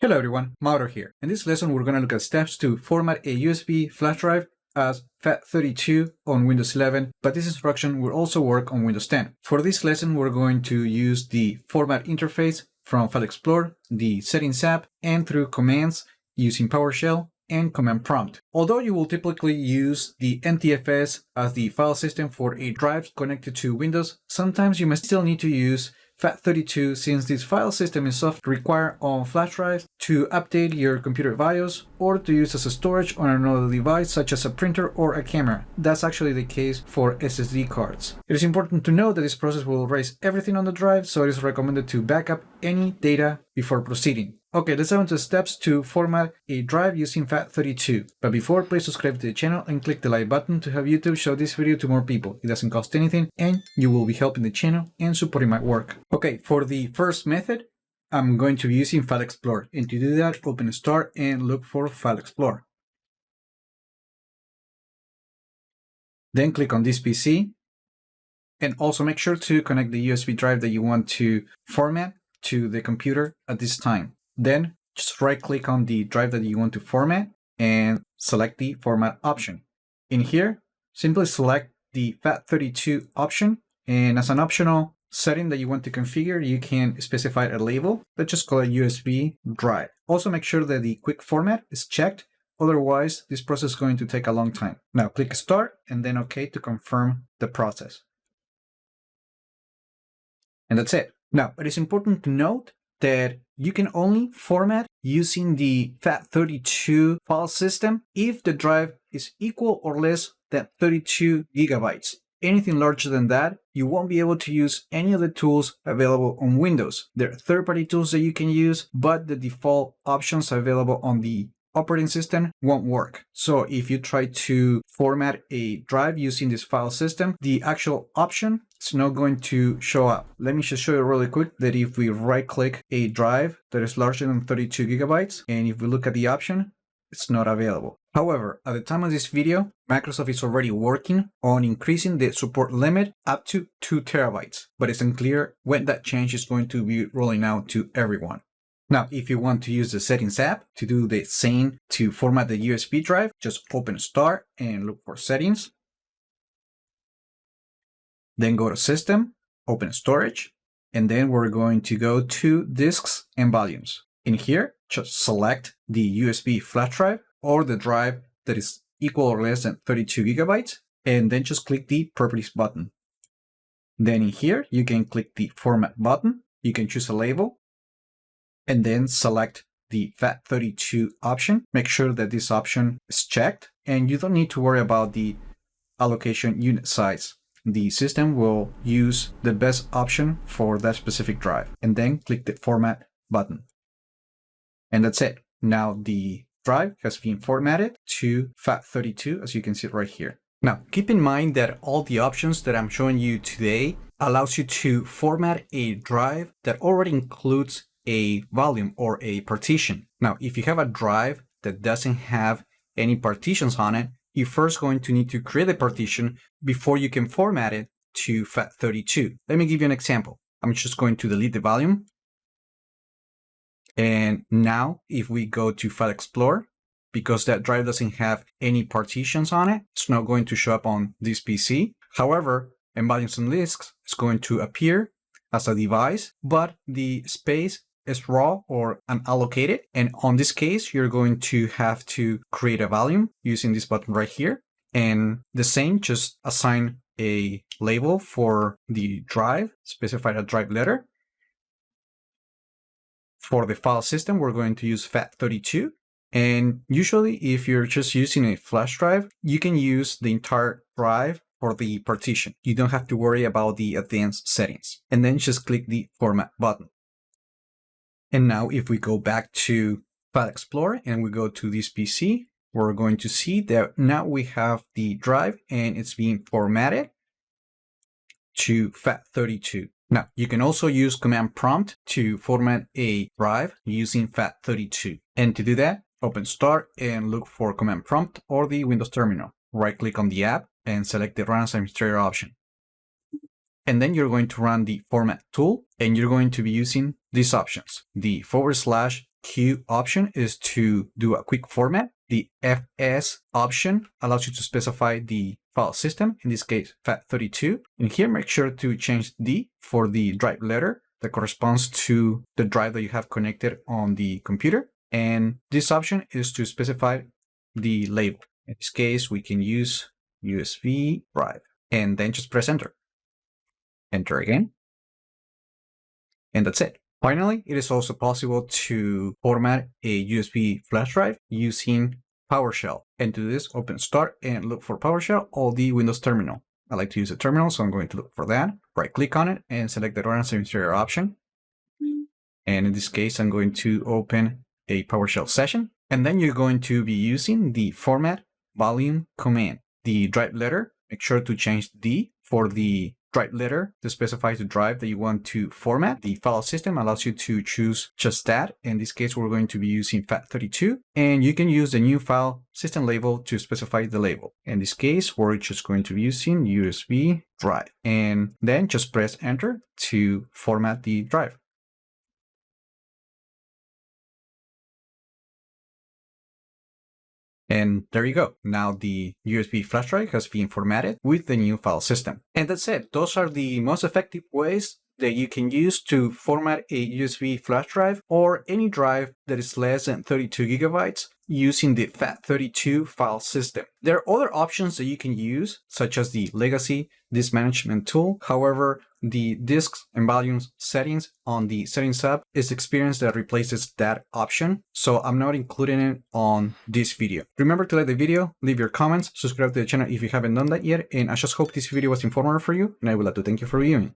Hello everyone, Mauro here. In this lesson we're going to look at steps to format a USB flash drive as FAT32 on Windows 11, but this instruction will also work on Windows 10. For this lesson we're going to use the format interface from File Explorer, the Settings app, and through commands using PowerShell and command prompt. Although you will typically use the NTFS as the file system for a drive connected to Windows, sometimes you may still need to use FAT32 since this file system is often required on flash drives to update your computer BIOS or to use as a storage on another device such as a printer or a camera. That's actually the case for SSD cards. It is important to note that this process will erase everything on the drive, so it is recommended to back up any data before proceeding. Okay, let's go into steps to format a drive using FAT32. But before, please subscribe to the channel and click the like button to have YouTube show this video to more people. It doesn't cost anything and you will be helping the channel and supporting my work. Okay, for the first method, I'm going to be using File Explorer. And to do that, open Start and look for File Explorer. Then click on this PC and also make sure to connect the USB drive that you want to format to the computer at this time. Then just right click on the drive that you want to format and select the format option. In here, simply select the FAT32 option, and as an optional setting that you want to configure, you can specify a label. Let's just call it USB drive. Also make sure that the quick format is checked, otherwise this process is going to take a long time. Now click start and then OK to confirm the process. And that's it. Now it is important to note that you can only format using the FAT32 file system if the drive is equal or less than 32 gigabytes. Anything larger than that, you won't be able to use any of the tools available on Windows. There are third-party tools that you can use, but the default options available on the operating system won't work. So if you try to format a drive using this file system, the actual option is not going to show up. Let me just show you really quick that if we right click a drive that is larger than 32 gigabytes, and if we look at the option, it's not available. However, at the time of this video, Microsoft is already working on increasing the support limit up to 2 terabytes, but it's unclear when that change is going to be rolling out to everyone. Now, if you want to use the Settings app to do the same to format the USB drive, just open Start and look for Settings. Then go to System, open Storage, and then we're going to go to Disks and Volumes. In here, just select the USB flash drive or the drive that is equal or less than 32 gigabytes, and then just click the Properties button. Then in here, you can click the Format button. You can choose a label, and then select the FAT32 option. Make sure that this option is checked, and you don't need to worry about the allocation unit size. The system will use the best option for that specific drive, and then click the Format button. And that's it. Now the drive has been formatted to FAT32, as you can see right here. Now, keep in mind that all the options that I'm showing you today allows you to format a drive that already includes a volume or a partition. Now, if you have a drive that doesn't have any partitions on it, you're first going to need to create a partition before you can format it to FAT32. Let me give you an example. I'm just going to delete the volume. And now if we go to File Explorer, because that drive doesn't have any partitions on it, it's not going to show up on this PC. However, in volumes and disks, it's going to appear as a device, but the space is raw or unallocated. And on this case, you're going to have to create a volume using this button right here. And the same, just assign a label for the drive, specify a drive letter. For the file system, we're going to use FAT32. And usually, if you're just using a flash drive, you can use the entire drive for the partition. You don't have to worry about the advanced settings. And then just click the Format button. And now if we go back to File Explorer and we go to this PC, we're going to see that now we have the drive and it's being formatted to FAT32. Now, you can also use command prompt to format a drive using FAT32. And to do that, open Start and look for command prompt or the Windows terminal. Right click on the app and select the Run as Administrator option. And then you're going to run the Format tool, and you're going to be using these options, the Q option is to do a quick format. The FS option allows you to specify the file system, in this case FAT32. And here make sure to change D for the drive letter that corresponds to the drive that you have connected on the computer. And this option is to specify the label. In this case, we can use USB drive and then just press enter. Enter again. And that's it. Finally, it is also possible to format a USB flash drive using PowerShell. And to do this, open Start and look for PowerShell or the Windows terminal. I like to use a terminal, so I'm going to look for that. Right click on it and select the Run as Administrator option. And in this case, I'm going to open a PowerShell session. And then you're going to be using the format volume command. The drive letter, make sure to change D for the drive letter to specify the drive that you want to format. The file system allows you to choose just that. In this case, we're going to be using FAT32, and you can use the new file system label to specify the label. In this case, we're just going to be using USB drive, and then just press enter to format the drive. And there you go. Now the USB flash drive has been formatted with the new file system. And that's it. Those are the most effective ways that you can use to format a USB flash drive or any drive that is less than 32 gigabytes using the FAT32 file system. There are other options that you can use, such as the legacy disk management tool. However, the disks and volumes settings on the settings app is the experience that replaces that option. So I'm not including it on this video. Remember to like the video, leave your comments, subscribe to the channel if you haven't done that yet. And I just hope this video was informative for you, and I would like to thank you for viewing.